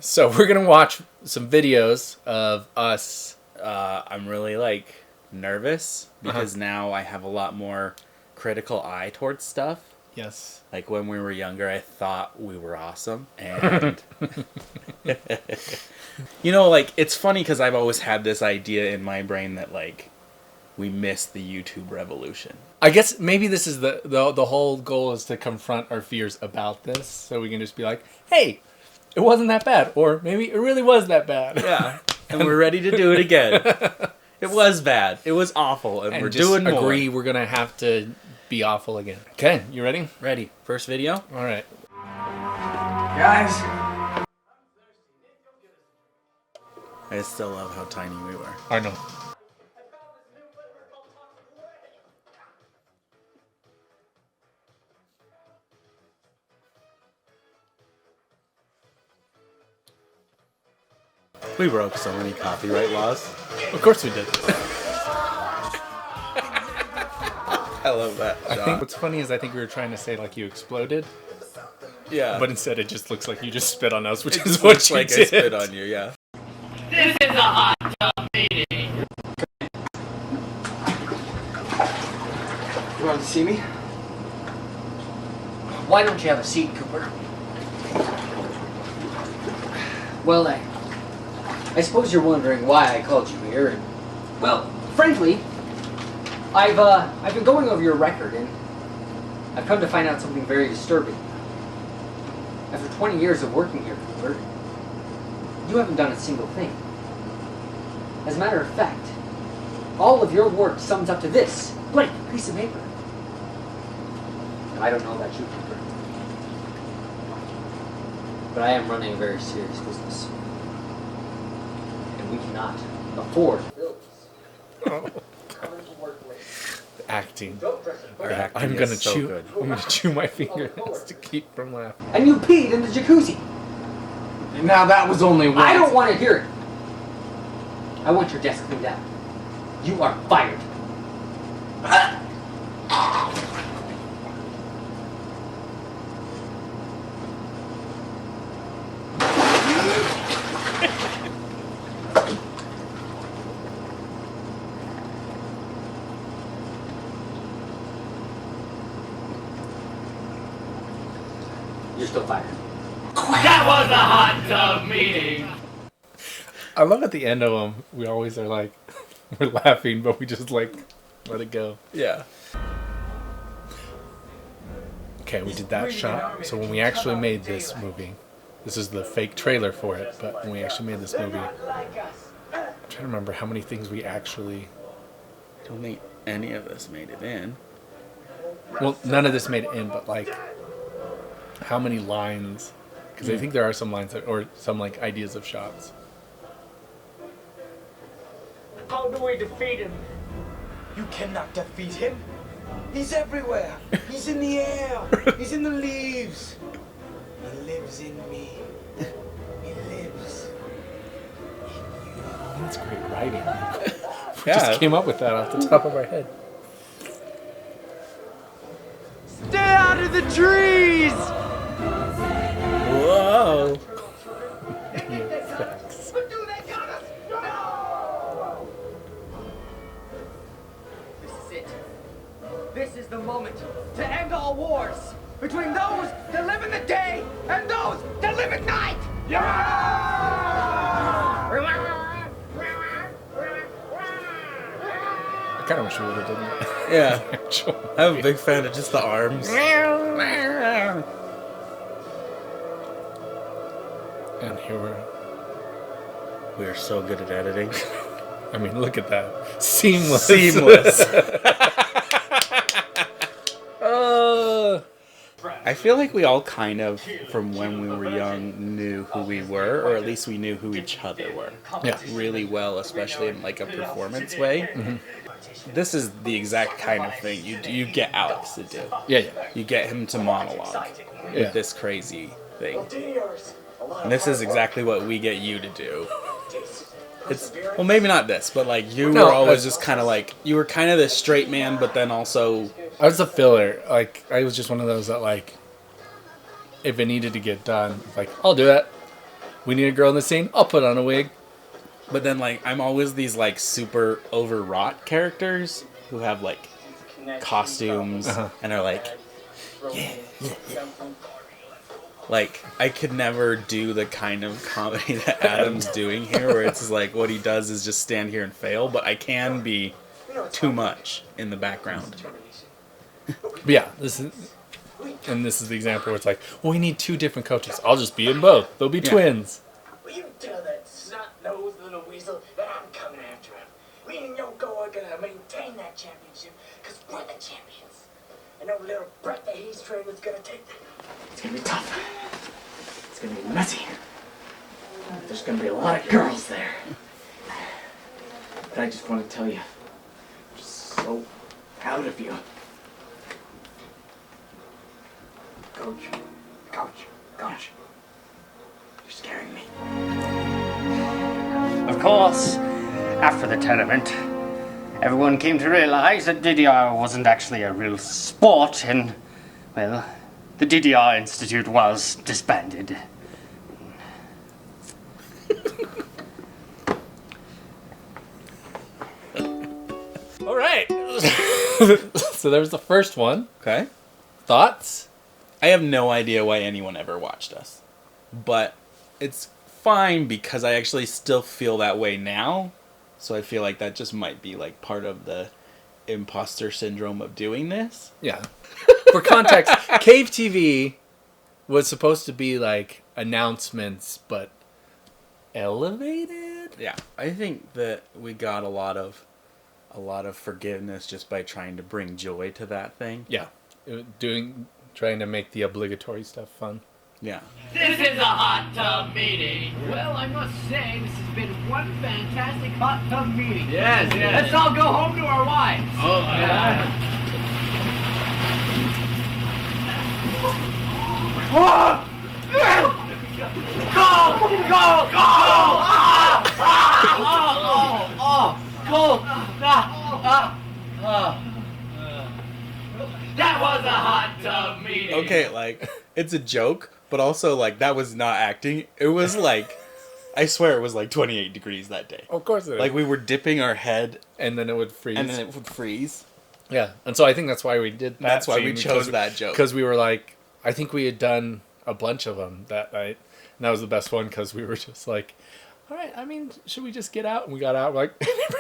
So we're gonna watch some videos of us. I'm really like nervous because now I have a lot more critical eye towards stuff. Yes. Like when we were younger, I thought we were awesome, and you know, like it's funny because I've always had this idea in my brain that like we missed the YouTube revolution. I guess maybe this is the whole goal is to confront our fears about this, so we can just be like, hey. It wasn't that bad. Or maybe it really was that bad. Yeah. And we're ready to do it again. It was bad. It was awful. And we're just doing more. Agree we're going to have to be awful again. Okay, you ready? Ready. First video? All right. Guys. I still love how tiny we were. I know. We broke so many copyright laws. Of course we did. I love that. I think what's funny is I think we were trying to say like you exploded. Yeah. But instead it just looks like you just spit on us, which it is what you like did. I spit on you, yeah. This is a hot tub meeting. You wanted to see me? Why don't you have a seat, Cooper? Well, I suppose you're wondering why I called you here, and, well, frankly, I've been going over your record, and I've come to find out something very disturbing. After 20 years of working here, Cooper, you haven't done a single thing. As a matter of fact, all of your work sums up to this blank piece of paper. Now, I don't know about you, Cooper, but I am running a very serious business. And we cannot afford bills. Oh. Acting. Acting I'm gonna is so chew. good. I'm gonna chew my fingernails to keep from laughing. And you peed in the jacuzzi. Now that was only one. I don't want to hear it. I want your desk cleaned out. You are fired. You're still fired. That was a hot tub meeting. I love at the end of them, we always are like, we're laughing, but we just like let it go. Yeah. Okay, we did that shot. So when we actually made this movie, this is the fake trailer for it, but when we actually made this movie, I'm trying to remember how many things we actually... I don't think any of us made it in. Well, none of this made it in, but like, how many lines? Because I think there are some lines that, or some like ideas of shots. How do we defeat him? You cannot defeat him. He's everywhere. He's in the air. He's in the leaves. He lives in me. He lives. That's great writing. We Yeah. just came up with that off the top of our head. Stay out of the trees! Whoa. Thanks. This is it. This is the moment to end all wars between those that live in the day and those that live at night. I kind of wish we would have done that. Yeah. Actually. I'm a big fan of just the arms. And here We are so good at editing. I mean, look at that. Seamless. Seamless. I feel like we all kind of, from when we were young, knew who we were, or at least we knew who each other were. Yeah. Really well, especially in like a performance way. Mm-hmm. This is the exact kind of thing you get Alex to do. Yeah, yeah. You get him to monologue Yeah. with this crazy thing. And this is exactly what we get you to do. It's, well, maybe not this, but like you No, were always just kind of like, you were kind of this straight man, but then also... I was a filler. Like, I was just one of those that, like, if it needed to get done, like, I'll do that. We need a girl in the scene. I'll put on a wig. But then, like, I'm always these, like, super overwrought characters who have, like, costumes and are like, yeah. Like, I could never do the kind of comedy that Adam's doing here, where it's like what he does is just stand here and fail, but I can be too much in the background. But yeah, this is the example where it's like, well, we need 2 different coaches. I'll just be in both. They'll be twins. Will you tell that snot-nosed little weasel that I'm coming after him? Me and Yoko are gonna maintain that championship, because we're the champions. And no little brat that he's trained is gonna take that. It's gonna be tough. It's gonna be messy. There's gonna be a lot of girls there. But I just want to tell you, I'm just so proud of you. Coach. You're scaring me. Of course, after the tournament, everyone came to realize that DDR wasn't actually a real sport, and, well, the DDR Institute was disbanded. All right. So there's the first one. Okay? Thoughts? I have no idea why anyone ever watched us. But it's fine because I actually still feel that way now. So I feel like that just might be like part of the imposter syndrome of doing this. Yeah. For context, Cave TV was supposed to be like announcements, but elevated? Yeah. I think that we got a lot of forgiveness just by trying to bring joy to that thing. Yeah. Trying to make the obligatory stuff fun. Yeah. This is a hot tub meeting. Well, I must say, this has been one fantastic hot tub meeting. Yes. Let's all go home to our wives. Oh, yeah. That was a hot tub meeting. Okay, like, it's a joke, but also, like, that was not acting. It was like, I swear it was like 28 degrees that day. Of course it is. Like, we were dipping our head, and then it would freeze. and then it would freeze. Yeah. And so I think that's why we did that. That's why we scene, chose that joke. Because we were like, I think we had done a bunch of them that night. And that was the best one because we were just like, all right, I mean, should we just get out? And we got out, like,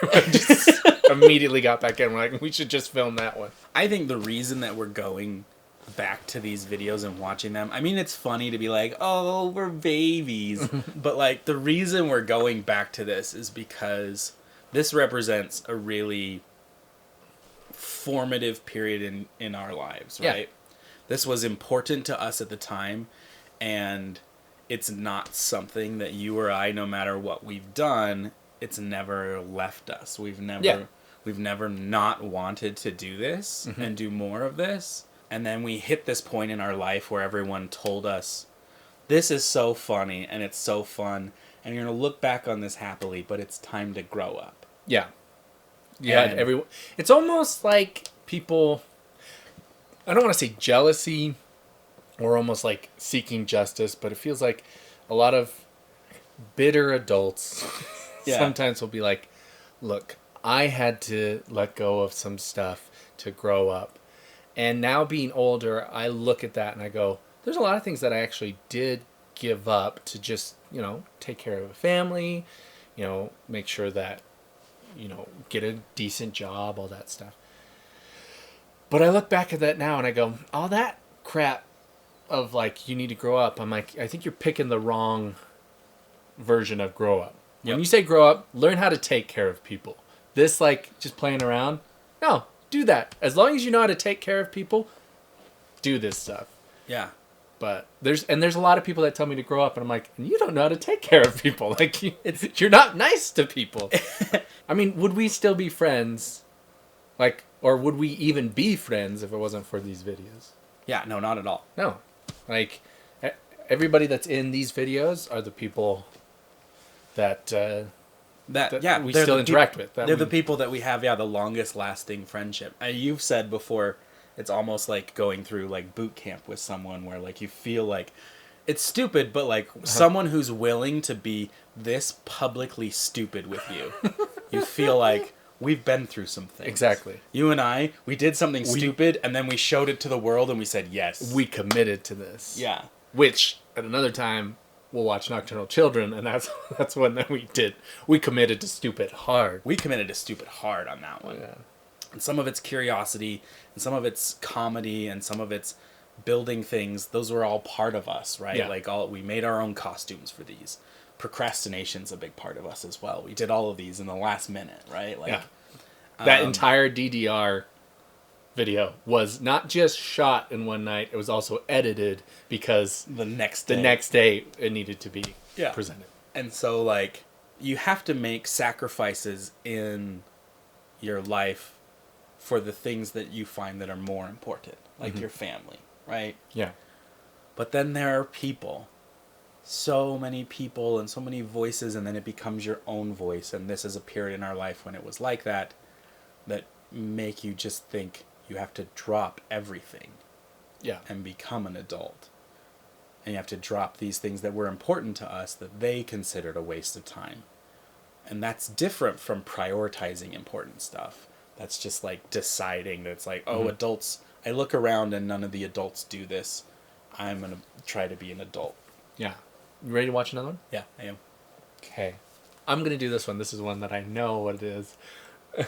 everyone just immediately got back in. We're like, we should just film that one. I think the reason that we're going back to these videos and watching them, I mean, it's funny to be like, oh, we're babies. But, like, the reason we're going back to this is because this represents a really formative period in our lives, right? Yeah. This was important to us at the time, and it's not something that you or I, no matter what we've done, it's never left us. We've never not wanted to do this and do more of this. And then we hit this point in our life where everyone told us, this is so funny and it's so fun, and you're going to look back on this happily, but it's time to grow up. Yeah. Yeah, everyone. It's almost like people, I don't want to say jealousy or almost like seeking justice, but it feels like a lot of bitter adults sometimes will be like, look, I had to let go of some stuff to grow up. And now being older, I look at that and I go, there's a lot of things that I actually did give up to just, take care of a family, make sure that, get a decent job, all that stuff. But I look back at that now and I go, all that crap of like, you need to grow up. I'm like, I think you're picking the wrong version of grow up. When you say grow up, learn how to take care of people. This like just playing around, no, do that. As long as you know how to take care of people, do this stuff. Yeah. But there's a lot of people that tell me to grow up, and I'm like, and you don't know how to take care of people. Like, you're not nice to people. I mean, would we still be friends? Like, or would we even be friends if it wasn't for these videos? Yeah, no, not at all. No. Like, everybody that's in these videos are the people that we still interact with. They're the people that we have, the longest lasting friendship. You've said before, it's almost like going through like boot camp with someone where like you feel like it's stupid, but like someone who's willing to be this publicly stupid with you, you feel like we've been through some things. Exactly. You and we did something stupid, and then we showed it to the world, and we said yes. We committed to this. Yeah. Which at another time we'll watch Nocturnal Children, and that's when we committed to stupid hard. We committed to stupid hard on that one. Yeah. And some of it's curiosity, and some of it's comedy, and some of it's building things. Those were all part of us, right? Yeah. Like we made our own costumes for these. Procrastination's a big part of us as well. We did all of these in the last minute, right? Like that entire DDR video was not just shot in one night, it was also edited because the next day it needed to be presented. And so like you have to make sacrifices in your life for the things that you find that are more important, like your family, right? Yeah. But then there are people, so many people and so many voices, and then it becomes your own voice. And this is a period in our life when it was like that make you just think you have to drop everything and become an adult. And you have to drop these things that were important to us that they considered a waste of time. And that's different from prioritizing important stuff. That's just like deciding that it's like, adults, I look around and none of the adults do this. I'm going to try to be an adult. Yeah. You ready to watch another one? Yeah, I am. Okay. I'm going to do this one. This is one that I know what it is. I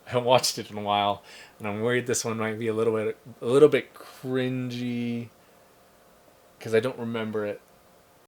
haven't watched it in a while, and I'm worried this one might be a little bit cringy because I don't remember it